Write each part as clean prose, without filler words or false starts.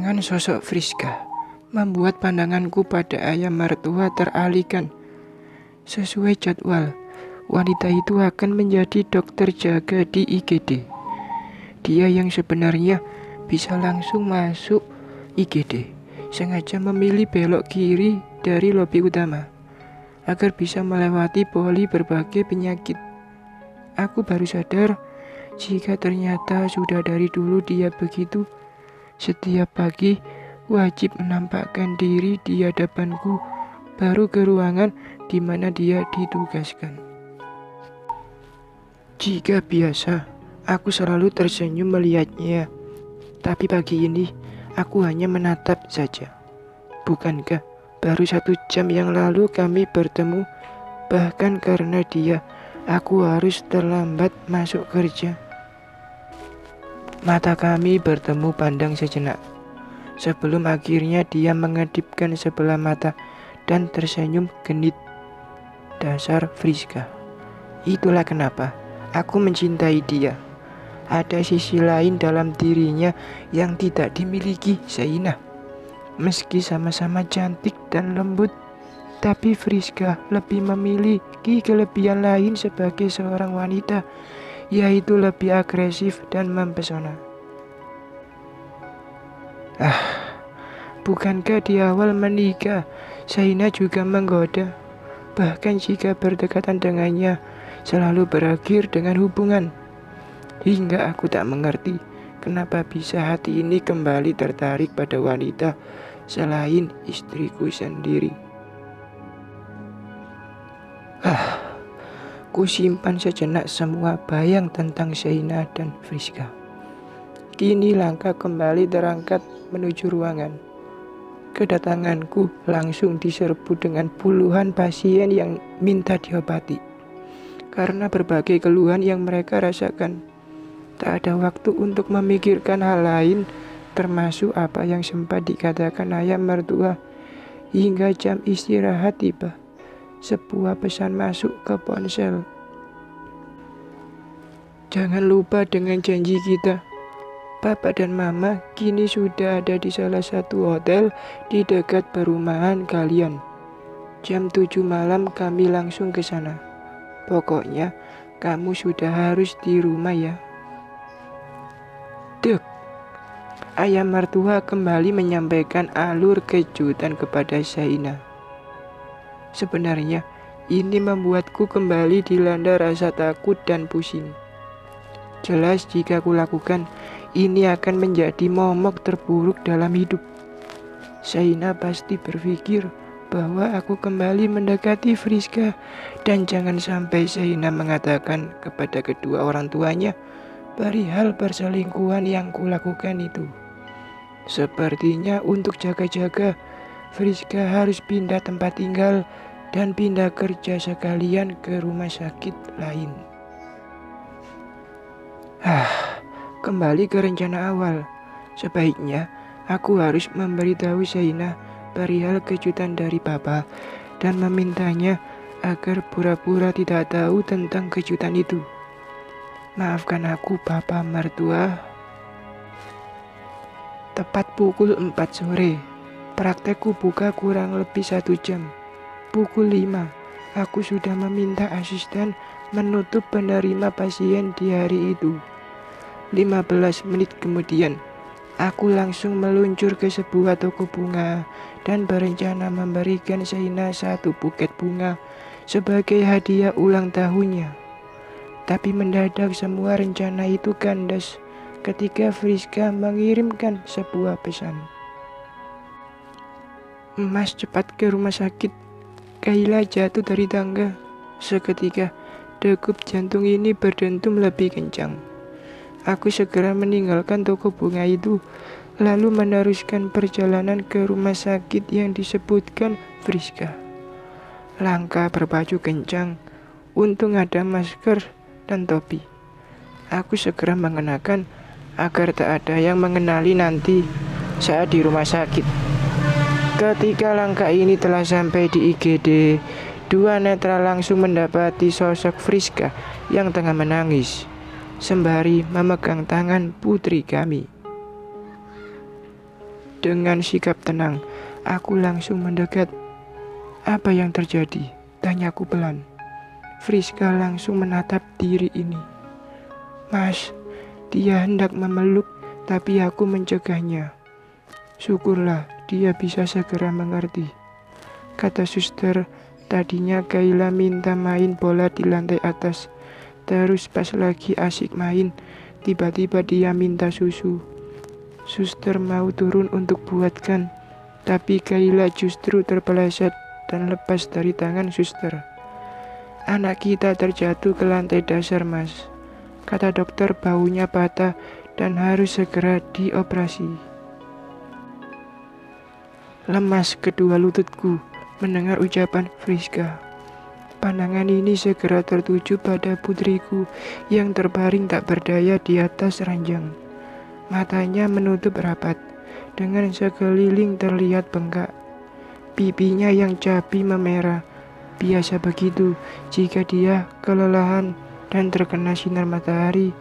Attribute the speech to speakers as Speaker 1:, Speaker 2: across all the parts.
Speaker 1: Kedatangan sosok Friska membuat pandanganku pada ayam mertua teralihkan. Sesuai jadwal, wanita itu akan menjadi dokter jaga di IGD. Dia yang sebenarnya bisa langsung masuk IGD, sengaja memilih belok kiri dari lobi utama agar bisa melewati poli berbagai penyakit. Aku baru sadar jika ternyata sudah dari dulu dia begitu. Setiap pagi wajib menampakkan diri di hadapanku, baru ke ruangan di mana dia ditugaskan. Jika biasa, aku selalu tersenyum melihatnya. Tapi pagi ini, aku hanya menatap saja. Bukankah baru 1 jam yang lalu kami bertemu? Bahkan karena dia, aku harus terlambat masuk kerja. Mata kami bertemu pandang sejenak, sebelum akhirnya dia mengedipkan sebelah mata dan tersenyum genit. Dasar Friska. Itulah kenapa aku mencintai dia. Ada sisi lain dalam dirinya yang tidak dimiliki Zainah. Meski sama-sama cantik dan lembut, tapi Friska lebih memiliki kelebihan lain sebagai seorang wanita, yaitu lebih agresif dan mempesona. Bukankah di awal menikah, Zainah juga menggoda? Bahkan jika berdekatan dengannya, selalu berakhir dengan hubungan. Hingga aku tak mengerti, kenapa bisa hati ini kembali tertarik pada wanita selain istriku sendiri. Ku simpan sejenak semua bayang tentang Zainah dan Friska. Kini langkah kembali terangkat menuju ruangan. Kedatanganku langsung diserbu dengan puluhan pasien yang minta diobati karena berbagai keluhan yang mereka rasakan. Tak ada waktu untuk memikirkan hal lain, termasuk apa yang sempat dikatakan ayam mertua. Hingga jam istirahat tiba, sebuah pesan masuk ke ponsel. Jangan lupa dengan janji kita. Papa dan Mama kini sudah ada di salah satu hotel di dekat perumahan kalian. Jam 7 malam kami langsung ke sana. Pokoknya kamu sudah harus di rumah ya. Dek. Ayam mertua kembali menyampaikan alur kejutan kepada Zainah. Sebenarnya ini membuatku kembali dilanda rasa takut dan pusing. Jelas jika kulakukan, ini akan menjadi momok terburuk dalam hidup. Zainah pasti berpikir bahwa aku kembali mendekati Friska, dan jangan sampai Zainah mengatakan kepada kedua orang tuanya perihal perselingkuhan yang kulakukan itu. Sepertinya untuk jaga-jaga, Friska harus pindah tempat tinggal dan pindah kerja sekalian ke rumah sakit lain. Kembali ke rencana awal. Sebaiknya aku harus memberitahu Zainah perihal kejutan dari Papa dan memintanya agar pura-pura tidak tahu tentang kejutan itu. Maafkan aku, Papa mertua. Tepat pukul 4 sore, praktekku buka kurang lebih 1 jam. Pukul 5, aku sudah meminta asisten menutup penerima pasien di hari itu. 15 menit kemudian, aku langsung meluncur ke sebuah toko bunga dan berencana memberikan Zainah 1 buket bunga sebagai hadiah ulang tahunnya. Tapi mendadak semua rencana itu kandas ketika Friska mengirimkan sebuah pesan. Mas, cepat ke rumah sakit. Kayla jatuh dari tangga. Seketika degup jantung ini berdentum lebih kencang. Aku segera meninggalkan toko bunga itu, lalu meneruskan perjalanan ke rumah sakit yang disebutkan Friska. Langkah berbaju kencang, untung ada masker dan topi. Aku segera mengenakan agar tak ada yang mengenali nanti saat di rumah sakit. Ketika langkah ini telah sampai di IGD, dua netra langsung mendapati sosok Friska yang tengah menangis sembari memegang tangan putri kami. Dengan sikap tenang, aku langsung mendekat. Apa yang terjadi? Tanyaku pelan. Friska langsung menatap diri ini. Mas, dia hendak memeluk, tapi aku mencegahnya. Syukurlah dia bisa segera mengerti. Kata suster, tadinya Kayla minta main bola di lantai atas. Terus pas lagi asik main, tiba-tiba dia minta susu. Suster mau turun untuk buatkan, tapi Kayla justru terpeleset dan lepas dari tangan suster. Anak kita terjatuh ke lantai dasar, Mas. Kata dokter baunya patah dan harus segera dioperasi. Lemas kedua lututku mendengar ucapan Friska. Pandangan ini segera tertuju pada putriku yang terbaring tak berdaya di atas ranjang. Matanya menutup rapat, dengan sekeliling terlihat bengkak. Pipinya yang cabi memerah. Biasa begitu jika dia kelelahan dan terkena sinar matahari.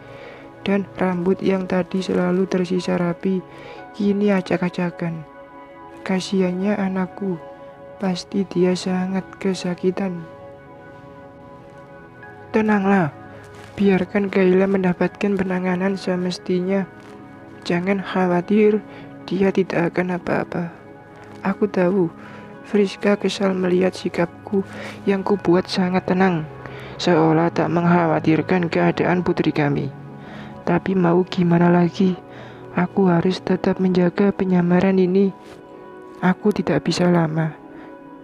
Speaker 1: Dan rambut yang tadi selalu tersisa rapi, kini acak-acakan. Kasiannya anakku, pasti dia sangat kesakitan. Tenanglah, biarkan Kayla mendapatkan penanganan semestinya. Jangan khawatir, dia tidak akan apa-apa. Aku tahu, Friska kesal melihat sikapku yang kubuat sangat tenang, seolah tak mengkhawatirkan keadaan putri kami. Tapi mau gimana lagi, aku harus tetap menjaga penyamaran ini. Aku tidak bisa lama.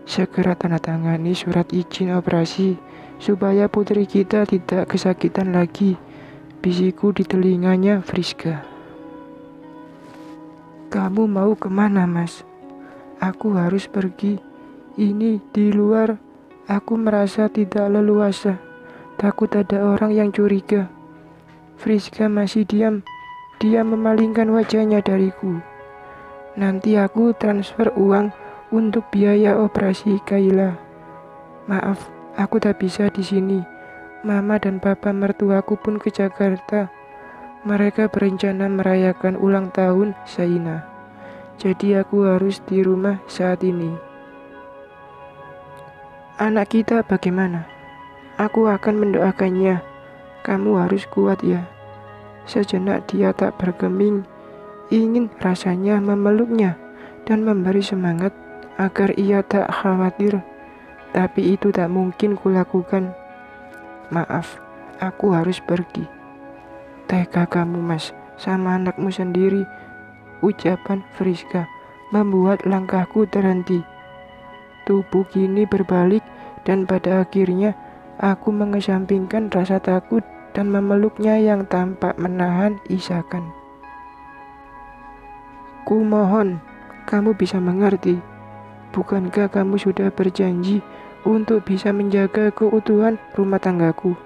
Speaker 1: Segera tanda tangani surat izin operasi supaya putri kita tidak kesakitan lagi, bisikku di telinganya Friska. Kamu mau kemana, Mas? Aku harus pergi. Ini di luar, aku merasa tidak leluasa. Takut ada orang yang curiga. Friska masih diam. Dia memalingkan wajahnya dariku. Nanti aku transfer uang untuk biaya operasi Kayla. Maaf, aku tak bisa di sini. Mama dan papa mertuaku pun ke Jakarta. Mereka berencana merayakan ulang tahun Shaina. Jadi aku harus di rumah saat ini. Anak kita bagaimana? Aku akan mendoakannya. Kamu harus kuat ya. Sejenak dia tak bergeming. Ingin rasanya memeluknya dan memberi semangat agar ia tak khawatir. Tapi itu tak mungkin kulakukan. Maaf, aku harus pergi. Tega kamu, Mas, sama anakmu sendiri. Ucapan Friska membuat langkahku terhenti. Tubuh kini berbalik dan pada akhirnya aku mengesampingkan rasa takut dan memeluknya yang tampak menahan isakan. Kumohon, kamu bisa mengerti. Bukankah kamu sudah berjanji untuk bisa menjaga keutuhan rumah tanggaku?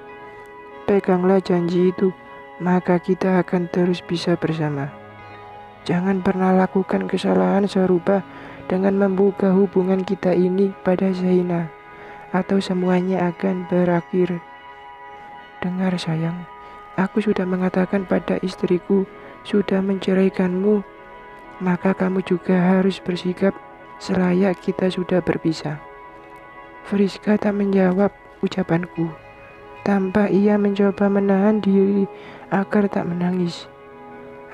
Speaker 1: Peganglah janji itu, maka kita akan terus bisa bersama. Jangan pernah lakukan kesalahan serupa dengan membuka hubungan kita ini pada Shaina, atau semuanya akan berakhir. Dengar sayang, aku sudah mengatakan pada istriku sudah menceraikanmu, maka kamu juga harus bersikap selayak kita sudah berpisah. Friska tak menjawab ucapanku, tanpa ia mencoba menahan diri agar tak menangis.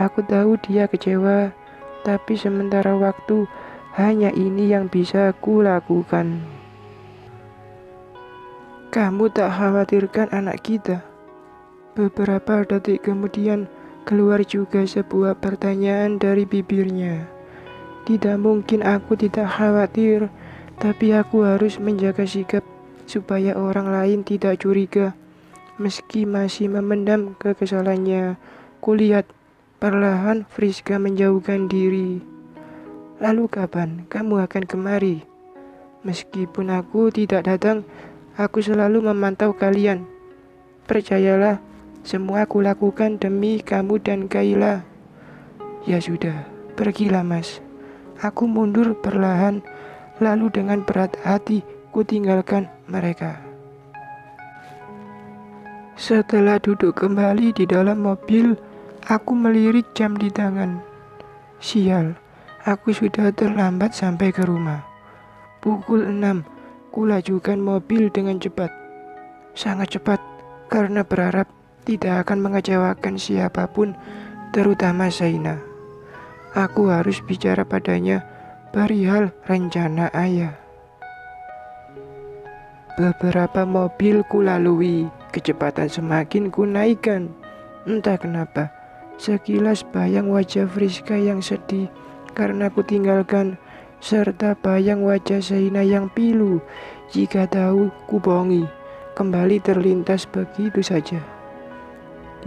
Speaker 1: Aku tahu dia kecewa, tapi sementara waktu hanya ini yang bisa aku lakukan. Kamu tak khawatirkan anak kita? Beberapa detik kemudian keluar juga sebuah pertanyaan dari bibirnya. Tidak mungkin aku tidak khawatir, tapi aku harus menjaga sikap supaya orang lain tidak curiga. Meski masih memendam kekesalannya, kulihat perlahan Friska menjauhkan diri. Lalu kapan kamu akan kemari? Meskipun aku tidak datang, aku selalu memantau kalian. Percayalah, semua aku lakukan demi kamu dan Kayla. Ya sudah, pergilah Mas. Aku mundur perlahan, lalu dengan berat hati ku tinggalkan mereka. Setelah duduk kembali di dalam mobil, aku melirik jam di tangan. Sial, Aku sudah terlambat sampai ke rumah. Pukul 6, kulajukan mobil dengan cepat. Sangat cepat, karena berharap tidak akan mengecewakan siapapun, terutama Zaina. Aku harus bicara padanya perihal rencana ayah. Beberapa mobil kulalui, kecepatan semakin kunaikkan. Entah kenapa, sekilas bayang wajah Friska yang sedih karena kutinggalkan, serta bayang wajah Zaina yang pilu jika tahu kubohongi, kembali terlintas begitu saja.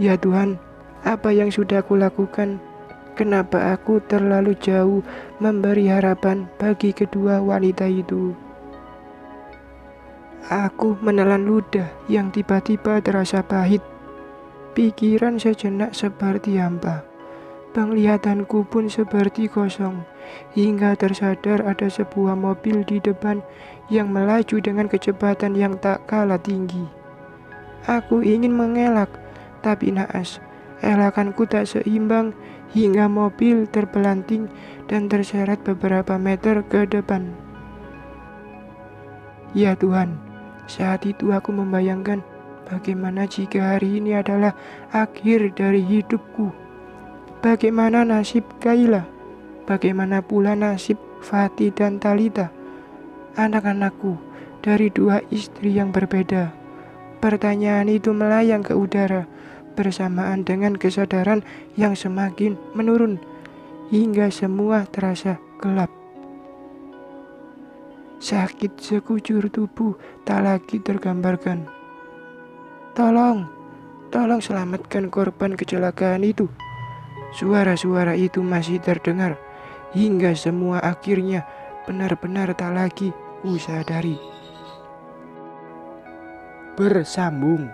Speaker 1: Ya Tuhan, apa yang sudah kulakukan? Kenapa aku terlalu jauh memberi harapan bagi kedua wanita itu? Aku menelan ludah yang tiba-tiba terasa pahit. Pikiran sejenak seperti hampa. Penglihatanku pun seperti kosong, hingga tersadar ada sebuah mobil di depan yang melaju dengan kecepatan yang tak kalah tinggi. Aku ingin mengelak, tapi naas, elakanku tak seimbang hingga mobil terpelanting dan terseret beberapa meter ke depan. Ya Tuhan, saat itu aku membayangkan bagaimana jika hari ini adalah akhir dari hidupku. Bagaimana nasib Kayla? Bagaimana pula nasib Fatih dan Talita? Anak-anakku dari dua istri yang berbeda. Pertanyaan itu melayang ke udara bersamaan dengan kesadaran yang semakin menurun hingga semua terasa gelap. Sakit sekujur tubuh tak lagi tergambarkan. Tolong selamatkan korban kecelakaan itu. Suara-suara itu masih terdengar hingga semua akhirnya benar-benar tak lagi kusadari. Bersambung.